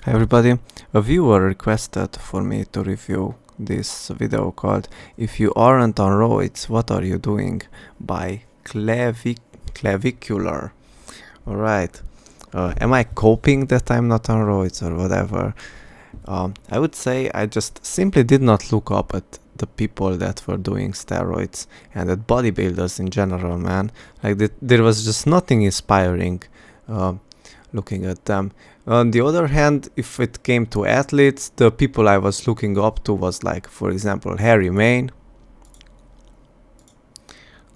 Hi everybody, a viewer requested for me to review this video called If You Aren't on Roids, What Are You Doing? By Clavicular. Alright, am I coping that I'm not on roids or whatever? I would say I just simply did not look up at the people that were doing steroids and at bodybuilders in general, man. Like there was just nothing inspiring looking at them. On the other hand, if it came to athletes, the people I was looking up to was like, for example, Harry Main.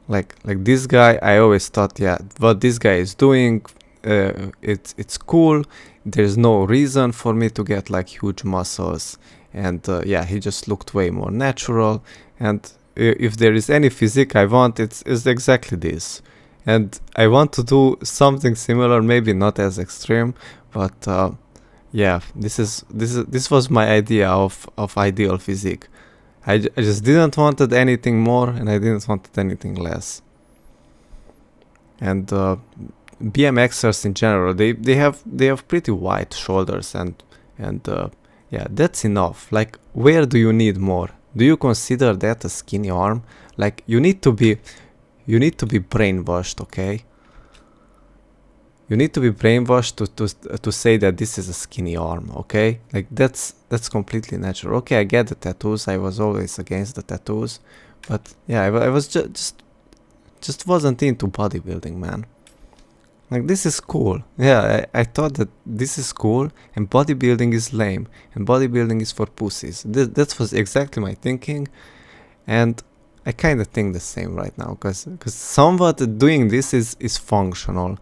Like this guy, I always thought, yeah, what this guy is doing, it's cool. There's no reason for me to get like huge muscles, and yeah, he just looked way more natural. And if there is any physique I want, it's exactly this. And I want to do something similar, maybe not as extreme, but yeah, this was my idea of ideal physique. I just didn't wanted anything more, and I didn't wanted anything less. And BMXers in general, they have pretty wide shoulders, and yeah, that's enough. Like, where do you need more? Do you consider that a skinny arm? Like, you need to be brainwashed, okay? You need to be brainwashed to say that this is a skinny arm, okay? Like that's completely natural. Okay, I get the tattoos. I was always against the tattoos, but yeah, I was just wasn't into bodybuilding, man. Like this is cool. Yeah, I thought that this is cool, and bodybuilding is lame, and bodybuilding is for pussies. That was exactly my thinking, and I kind of think the same right now, because somewhat doing this is functional.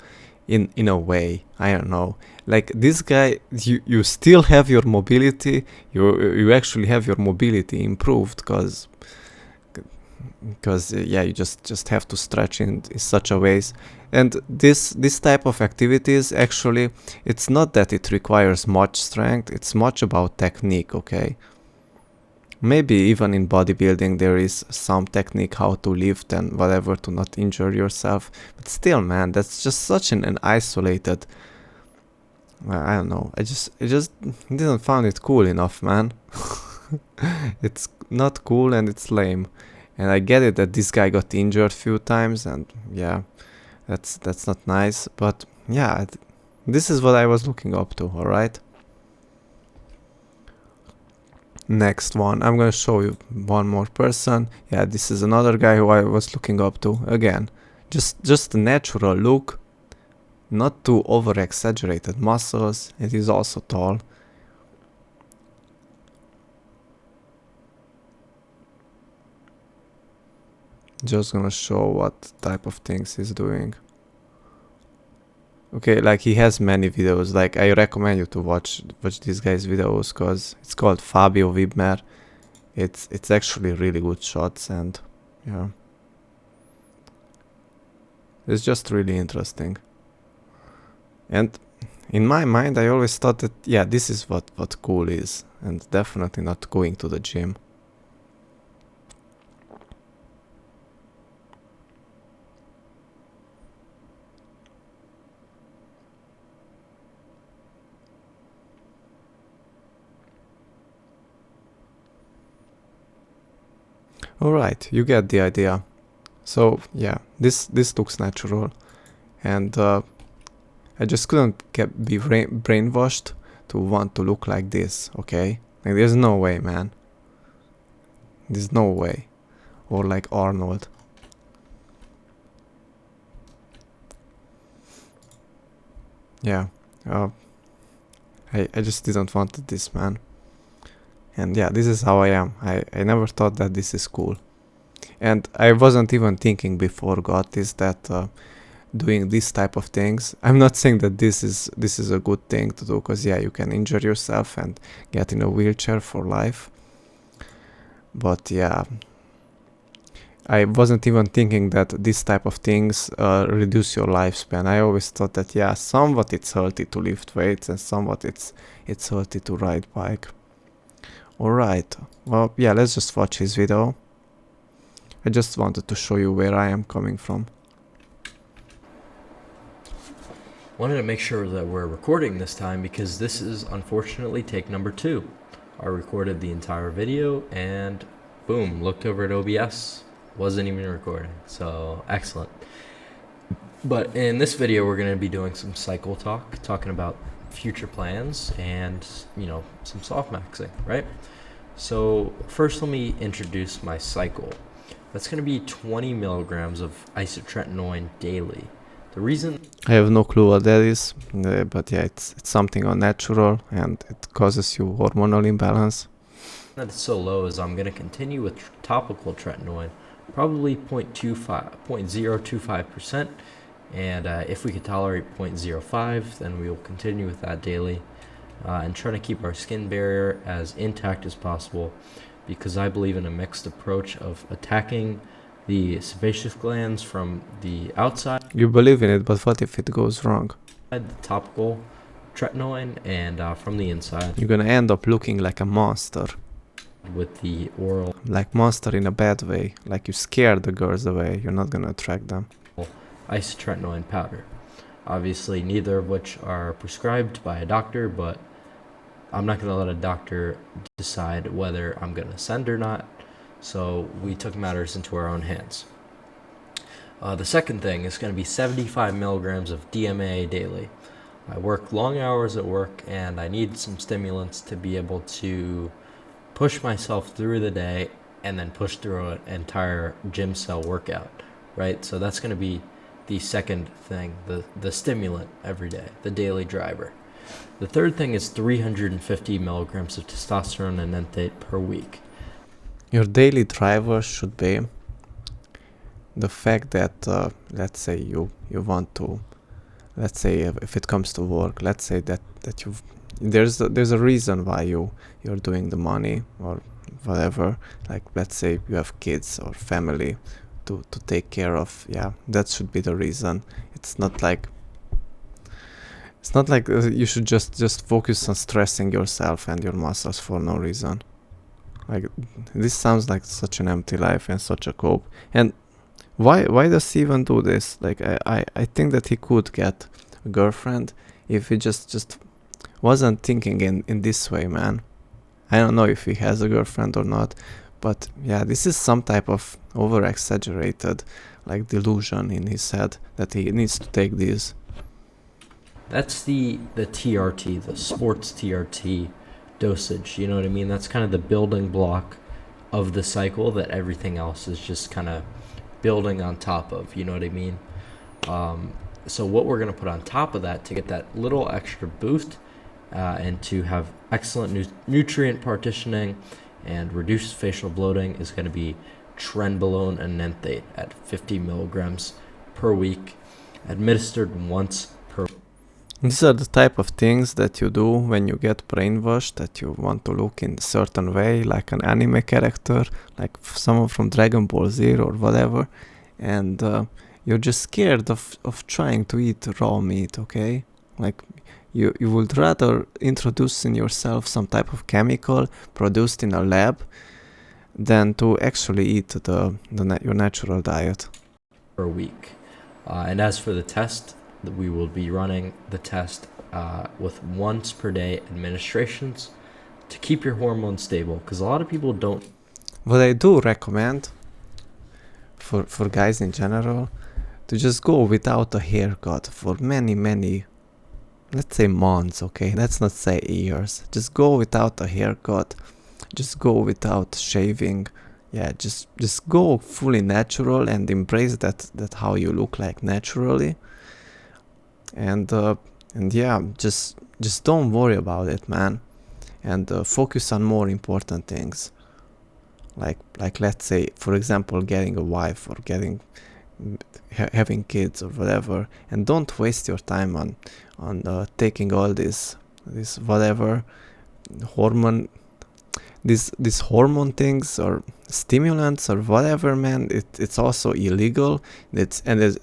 In a way, I don't know, like this guy, you still have your mobility, you actually have your mobility improved, because yeah, you just have to stretch in such a ways. And this type of activities, actually, it's not that it requires much strength, it's much about technique, okay? Maybe even in bodybuilding there is some technique how to lift and whatever to not injure yourself, but still, man, that's just such an isolated, I don't know, I just didn't find it cool enough, man. It's not cool and it's lame. And I get it that this guy got injured few times, and yeah, that's not nice, but yeah, this is what I was looking up to, alright? Next one, I'm gonna show you one more person. Yeah, this is another guy who I was looking up to. Again, just a natural look, not too over exaggerated muscles. It is also tall. Just gonna show what type of things he's doing. Okay, like he has many videos. Like I recommend you to watch this guy's videos, because it's called Fabio Wibmer. It's actually really good shots, and yeah, it's just really interesting. And in my mind, I always thought that, yeah, this is what cool is, and definitely not going to the gym. Alright, you get the idea. So yeah, this looks natural, and I just couldn't be brainwashed to want to look like this, okay? Like there's no way, man. There's no way. Or like Arnold. Yeah, I just didn't want this, man. And yeah, this is how I am. I never thought that this is cool. And I wasn't even thinking before got this that doing this type of things. I'm not saying that this is a good thing to do, because yeah, you can injure yourself and get in a wheelchair for life. But yeah, I wasn't even thinking that this type of things reduce your lifespan. I always thought that, yeah, somewhat it's healthy to lift weights, and somewhat it's healthy to ride bike. Alright, well, yeah, let's just watch his video. I just wanted to show you where I am coming from. Wanted to make sure that we're recording this time because this is unfortunately take number 2. I recorded the entire video and boom, looked over at OBS, wasn't even recording. So excellent. But in this video, we're going to be doing some cycle talk, talking about future plans and, some soft maxing, right? So first, let me introduce my cycle. That's going to be 20 milligrams of isotretinoin daily. The reason I have no clue what that is, but yeah, it's something unnatural and it causes you hormonal imbalance. that it's so low is I'm going to continue with topical tretinoin, probably 0.025%. And if we could tolerate 0.05, then we will continue with that daily and try to keep our skin barrier as intact as possible, because I believe in a mixed approach of attacking the sebaceous glands from the outside, You believe in it, but what if it goes wrong? the topical tretinoin, and from the inside You're gonna end up looking like a monster. with the oral Like monster in a bad way. Like you scare the girls away, you're not gonna attract them. isotretinoin powder. Obviously, neither of which are prescribed by a doctor, but I'm not going to let a doctor decide whether I'm going to send or not. So we took matters into our own hands. The second thing is going to be 75 milligrams of DMA daily. I work long hours at work and I need some stimulants to be able to push myself through the day and then push through an entire gym cell workout, right? So that's going to be the second thing, the stimulant every day, the daily driver. The third thing is 350 milligrams of testosterone and enanthate per week. Your daily driver should be the fact that, let's say you want to, let's say if it comes to work, let's say that there's a reason why you're doing the money or whatever. Like let's say you have kids or family to take care of. Yeah, that should be the reason. It's not like you should just focus on stressing yourself and your muscles for no reason. Like this sounds like such an empty life and such a cope. And why does he even do this? Like I think that he could get a girlfriend if he just wasn't thinking in this way, man. I don't know if he has a girlfriend or not, but yeah, this is some type of over exaggerated like delusion in his head that he needs to take these. That's the TRT, the sports TRT dosage. You know what I mean? That's kind of the building block of the cycle that everything else is just kind of building on top of. You know what I mean? So what we're going to put on top of that to get that little extra boost and to have excellent nutrient partitioning and reduced facial bloating is going to be trenbolone and enanthate at 50 milligrams per week, administered once per. These are the type of things that you do when you get brainwashed, that you want to look in a certain way, like an anime character, like someone from Dragon Ball Z or whatever, and you're just scared of trying to eat raw meat, okay? Like you would rather introduce in yourself some type of chemical produced in a lab than to actually eat your natural diet. Per week. And as for the test, we will be running the test with once per day administrations to keep your hormones stable, because a lot of people don't. What I do recommend for guys in general, to just go without a haircut for many, let's say months, okay? Let's not say years. Just go without a haircut. Just go without shaving. Yeah, just go fully natural and embrace that how you look like naturally. And yeah, just don't worry about it, man. And focus on more important things. Like let's say, for example, getting a wife or having kids or whatever, and don't waste your time on taking all this whatever hormone these hormone things or stimulants or whatever, man. It's also illegal.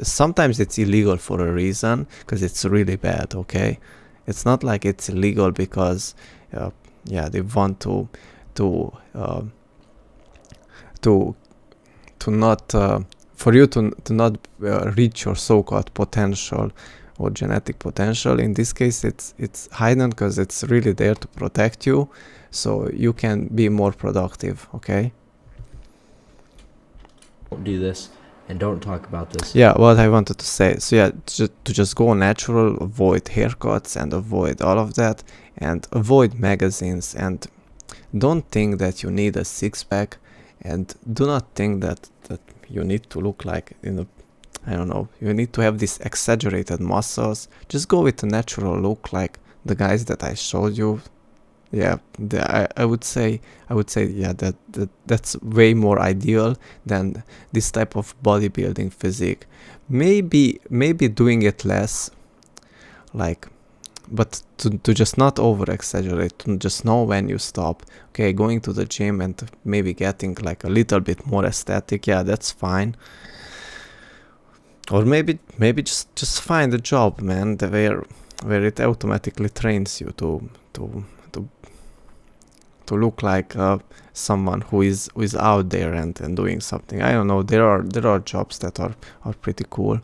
Sometimes it's illegal for a reason, because it's really bad, okay? It's not like it's illegal because they want to not for you to not reach your so-called potential or genetic potential. In this case, it's hidden because it's really there to protect you, so you can be more productive. Okay. Don't do this and don't talk about this. Yeah, what I wanted to say. So yeah, to just go natural, avoid haircuts and avoid all of that, and avoid magazines, and don't think that you need a six-pack, and do not think that you need to look like, I don't know, you need to have these exaggerated muscles. Just go with a natural look like the guys that I showed you. Yeah, I would say yeah, that's way more ideal than this type of bodybuilding physique. Maybe doing it less, like, but to just not over exaggerate, to just know when you stop. Okay, going to the gym and maybe getting like a little bit more aesthetic, yeah, that's fine. Or maybe just find a job, man, where it automatically trains you to look like someone who is out there and doing something. I don't know. There are jobs that are pretty cool.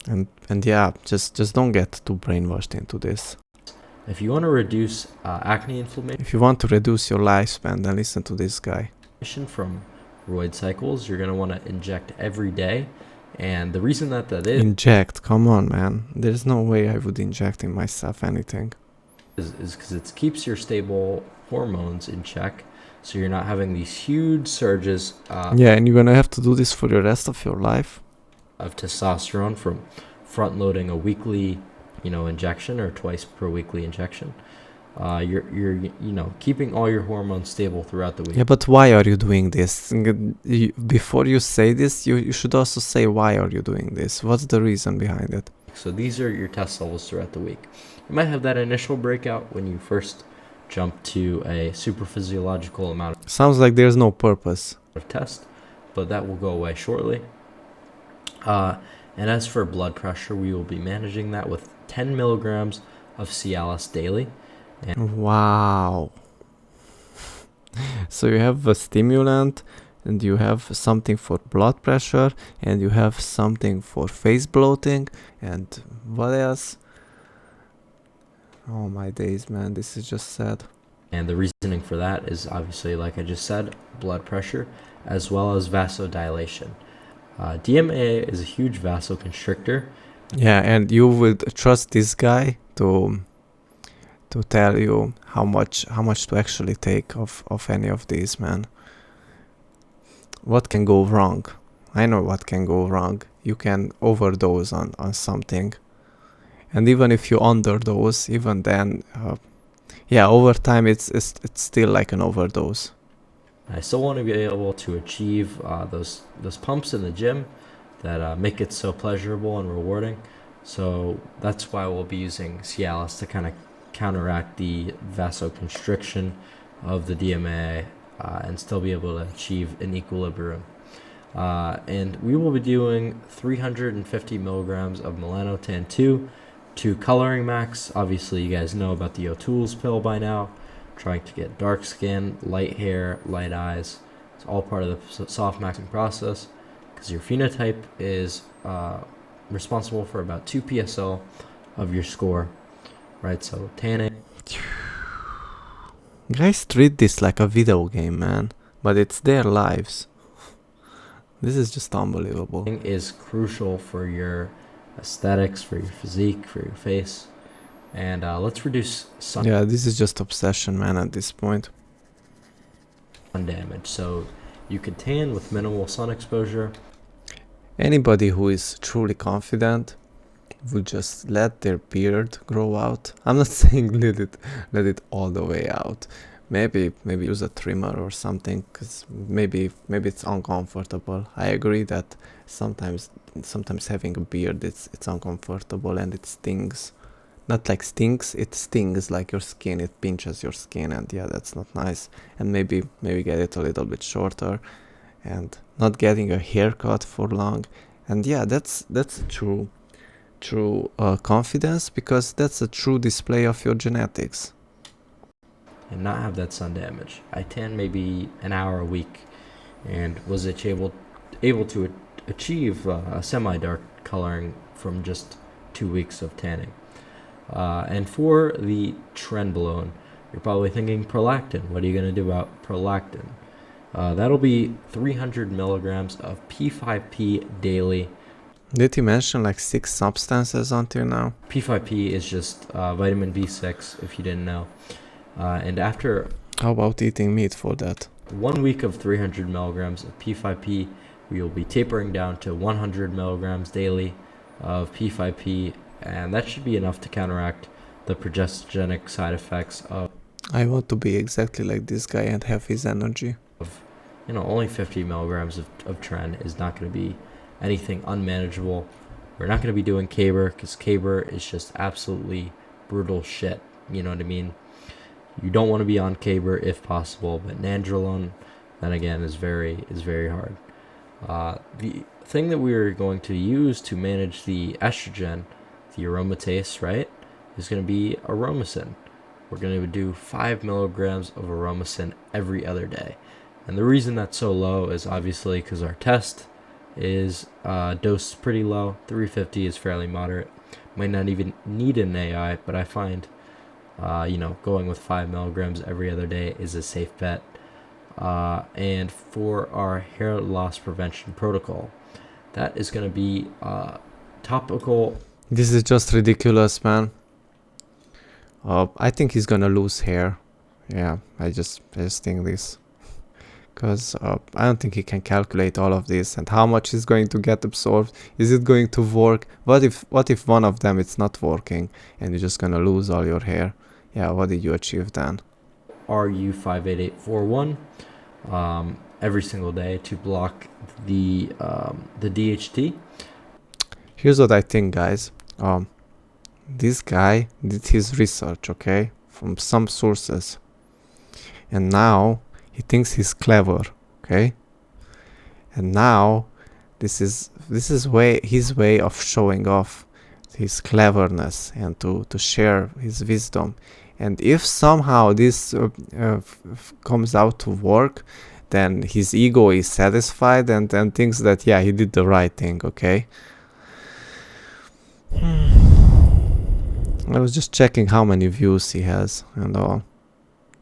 And yeah, just don't get too brainwashed into this. If you want to reduce acne inflammation If you want to reduce your lifespan, then listen to this guy. from roid cycles, you're going to want to inject every day. And the reason that is Inject? Come on, man. There's no way I would inject in myself anything. is because it keeps your stable hormones in check. So you're not having these huge surges Yeah, and you're gonna have to do this for the rest of your life. of testosterone from front loading a weekly, injection or twice per weekly injection. You're keeping all your hormones stable throughout the week. Yeah, but why are you doing this? Before you say this, you should also say why are you doing this? What's the reason behind it? So these are your test levels throughout the week. You might have that initial breakout when you first jump to a super physiological amount Sounds like there's no purpose. of test, but that will go away shortly. And as for blood pressure, we will be managing that with 10 milligrams of Cialis daily. Wow. So you have a stimulant, and you have something for blood pressure, and you have something for face bloating, and what else? Oh my days, man, this is just sad. And the reasoning for that is obviously, like I just said, blood pressure as well as vasodilation. DMA is a huge vasoconstrictor. Yeah, and you would trust this guy to tell you how much to actually take of any of these, man. What can go wrong? I know what can go wrong. You can overdose on something, and even if you underdose, even then, yeah, over time it's still like an overdose. I still want to be able to achieve those pumps in the gym that make it so pleasurable and rewarding. So that's why we'll be using Cialis to kind of counteract the vasoconstriction of the DMA and still be able to achieve an equilibrium. And we will be doing 350 milligrams of Melanotan 2 to Coloring Max. Obviously, you guys know about the O'Toole's pill by now. Trying to get dark skin, light hair, light eyes. It's all part of the soft maxing process because your phenotype is responsible for about 2 PSL of your score, right? So tanning Guys treat this like a video game, man, but it's their lives. This is just unbelievable. is crucial for your aesthetics, for your physique, for your face. And let's reduce sun Yeah, this is just obsession, man, at this point. damage. So you can tan with minimal sun exposure. Anybody who is truly confident would just let their beard grow out. I'm not saying let it all the way out. Maybe use a trimmer or something, because maybe it's uncomfortable. I agree that sometimes having a beard it's uncomfortable and it stings. Not like stinks, it stings like your skin, it pinches your skin, and yeah, that's not nice. And maybe get it a little bit shorter, and not getting a haircut for long. And yeah, that's a true confidence, because that's a true display of your genetics. And not have that sun damage. I tan maybe an hour a week, and was able to achieve a semi-dark coloring from just 2 weeks of tanning. And for the Trenbolone, you're probably thinking prolactin. What are you going to do about prolactin? That'll be 300 milligrams of P5P daily. Did he mention like 6 substances until now? P5P is just vitamin B6, if you didn't know. And after How about eating meat for that? 1 week of 300 milligrams of P5P, we will be tapering down to 100 milligrams daily of P5P, and that should be enough to counteract the progestogenic side effects of, I want to be exactly like this guy and have his energy. only 50 milligrams of Tren is not going to be anything unmanageable. We're not going to be doing Caber, because Caber is just absolutely brutal shit. You know what I mean? You don't want to be on Caber if possible, but Nandrolone, then again, is very hard. The thing that we're going to use to manage the estrogen, the aromatase, right, is going to be Aromacin. We're going to do 5 milligrams of Aromacin every other day. And the reason that's so low is obviously because our test is dosed pretty low. 350 is fairly moderate. Might not even need an AI, but I find, going with 5 milligrams every other day is a safe bet. And for our hair loss prevention protocol, that is going to be topical. This is just ridiculous, man. I think he's gonna lose hair. Yeah, I just think this. Because I don't think he can calculate all of this and how much is going to get absorbed. Is it going to work? What if one of them it's not working and you're just gonna lose all your hair? Yeah, what did you achieve then? RU58841 every single day to block the DHT. Here's what I think, guys. This guy did his research, okay, from some sources, and now he thinks he's clever, okay, and now this is his way of showing off his cleverness and to share his wisdom. And if somehow this comes out to work, then his ego is satisfied and thinks that, yeah, he did the right thing, okay? I was just checking how many views he has and all.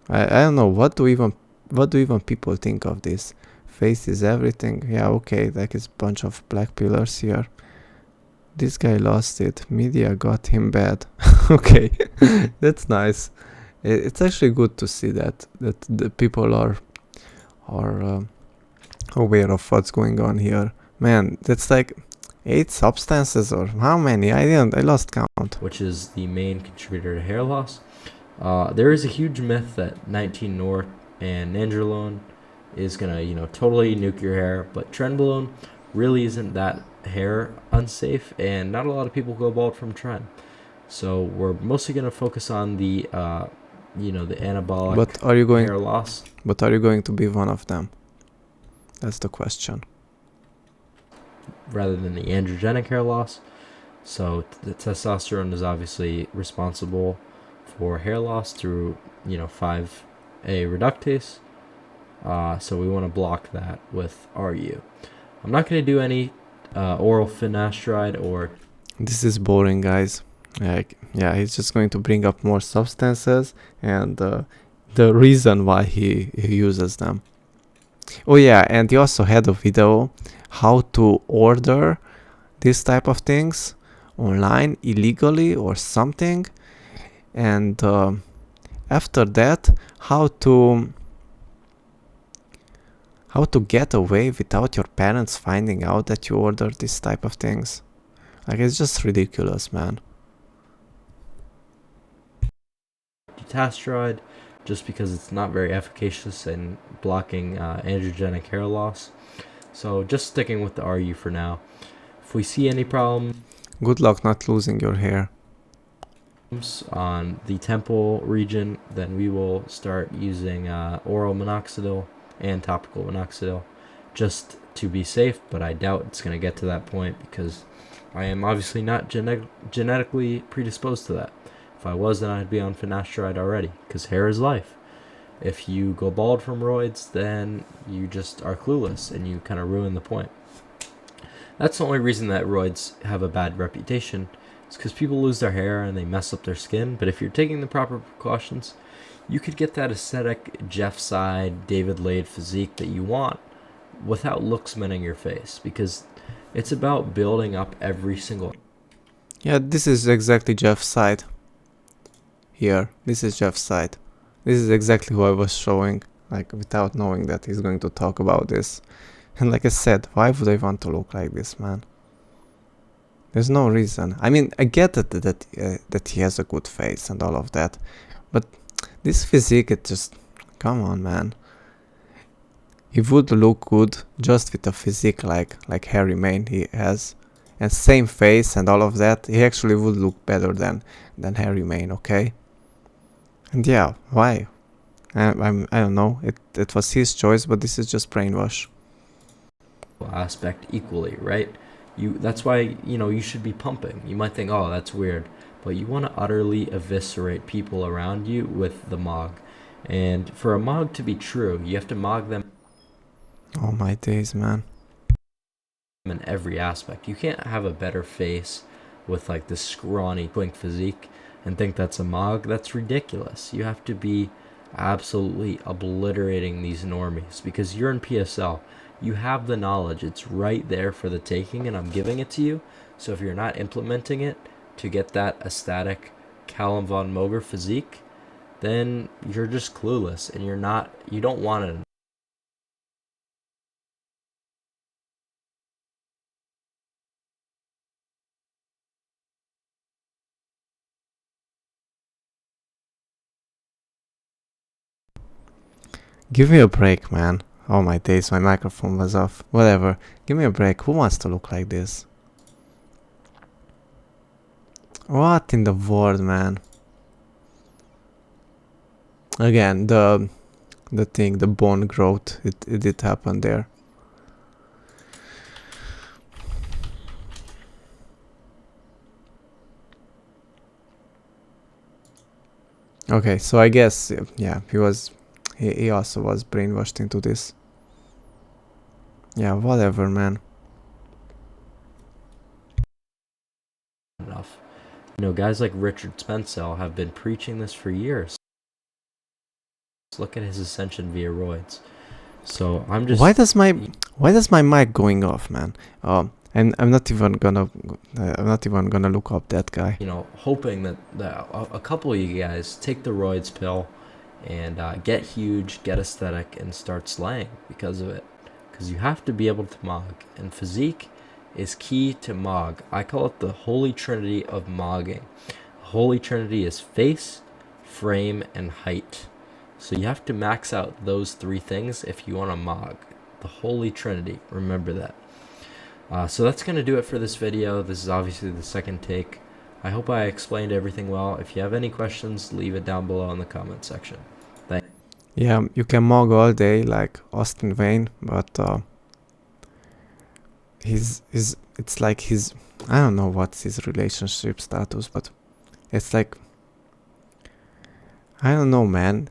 I don't know, what do even people think of this? Face is everything. Yeah, okay, like it's a bunch of black pillars here. This guy lost it. Media got him bad. Okay, that's nice. It's actually good to see that the people are aware of what's going on here. Man, that's like 8 substances or how many? I lost count. Which is the main contributor to hair loss. There is a huge myth that 19 North and Nandrolone is gonna, totally nuke your hair, but Trenbolone really isn't that hair unsafe, and not a lot of people go bald from Tren. So we're mostly gonna focus on the, the anabolic hair loss. But are you going to be one of them? That's the question. Rather than the androgenic hair loss. So the testosterone is obviously responsible for hair loss through 5A reductase. So we want to block that with RU. I'm not going to do any oral finasteride or... This is boring, guys. Yeah, he's just going to bring up more substances and the reason why he uses them. Oh yeah, and he also had a video how to order this type of things online illegally or something, and after that how to get away without your parents finding out that you ordered this type of things. Like, it's just ridiculous, man. Dutasteride, just because it's not very efficacious in blocking androgenic hair loss. So just sticking with the RU for now. If we see any problem, good luck not losing your hair on the temple region, then we will start using oral minoxidil and topical minoxidil just to be safe, but I doubt it's going to get to that point because I am obviously not genetically predisposed to that. If I was, then I'd be on finasteride already, because hair is life. If you go bald from roids, then you just are clueless and you kind of ruin the point. That's the only reason that roids have a bad reputation. It's because people lose their hair and they mess up their skin. But if you're taking the proper precautions, you could get that aesthetic Jeff Side, David Lade physique that you want without looks menting your face, because it's about building up every single. Yeah, this is exactly Jeff's side. Here, this is Jeff's side. This is exactly who I was showing, like without knowing that he's going to talk about this. And like I said, why would I want to look like this, man? There's no reason. I mean, I get that he has a good face and all of that, but this physique, it just, come on, man. He would look good just with a physique like Harry Maine he has, and same face and all of that. He actually would look better than Harry Maine, okay? And yeah, why? I don't know. It was his choice, but this is just brainwash. Aspect equally, right? That's why, you should be pumping. You might think, oh, that's weird, but you want to utterly eviscerate people around you with the Mog. And for a Mog to be true, you have to Mog them Oh my days, man. in every aspect. You can't have a better face with like this scrawny twink physique and think that's a Mog. That's ridiculous. You have to be absolutely obliterating these normies, because you're in PSL. You have the knowledge. It's right there for the taking, and I'm giving it to you. So if you're not implementing it to get that aesthetic Callum Von Moger physique, then you're just clueless, and you don't want it. Give me a break, man. Oh my days, my microphone was off. Whatever. Give me a break. Who wants to look like this? What in the world, man? Again, the thing, the bone growth, it did happen there. Okay, so I guess, yeah, he also was brainwashed into this. Yeah, whatever, man. Enough. Guys like Richard Spencel have been preaching this for years. Look at his ascension via roids. So I'm just. Why does my mic going off, man? And I'm not even gonna look up that guy. Hoping that a couple of you guys take the roids pill and get huge, get aesthetic, and start slaying because of it. Because you have to be able to Mog, and physique is key to Mog. I call it the holy trinity of Mogging. The holy trinity is face, frame, and height. So you have to max out those three things if you want to Mog. The holy trinity, remember that. So that's going to do it for this video. This is obviously the second take. I hope I explained everything well. If you have any questions, leave it down below in the comment section. Thanks. Yeah, you can Mog all day like Austin Wayne, but it's like I don't know what's his relationship status, but it's like, I don't know, man.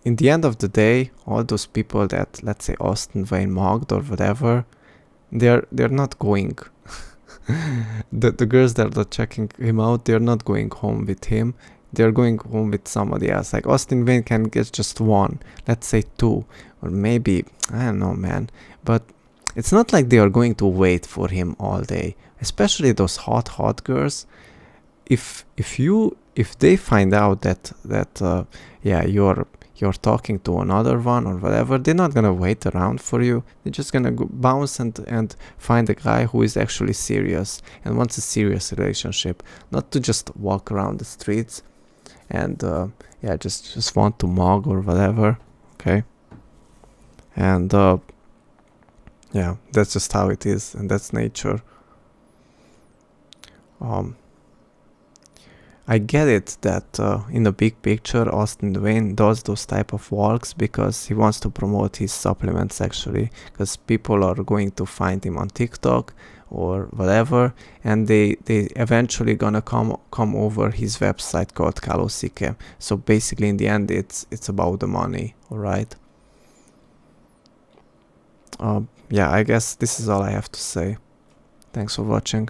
In the end of the day, all those people that, let's say, Austin Wayne mogged or whatever, they're not going. the girls that are checking him out, they're not going home with him. They're going home with somebody else. Like Austin Wayne can get just one, let's say two, or maybe, I don't know, man. But it's not like they are going to wait for him all day. Especially those hot girls. If they find out that yeah, you're talking to another one or whatever, they're not gonna wait around for you. They're just gonna go bounce and find a guy who is actually serious and wants a serious relationship, not to just walk around the streets and yeah, just want to mug or whatever. Okay, and yeah, that's just how it is, and that's nature. I get it that in the big picture Austin Wayne does those type of walks because he wants to promote his supplements, actually, because people are going to find him on TikTok or whatever, and they eventually gonna come over his website called Kalosike. So basically in the end it's about the money, alright? Yeah, I guess this is all I have to say. Thanks for watching.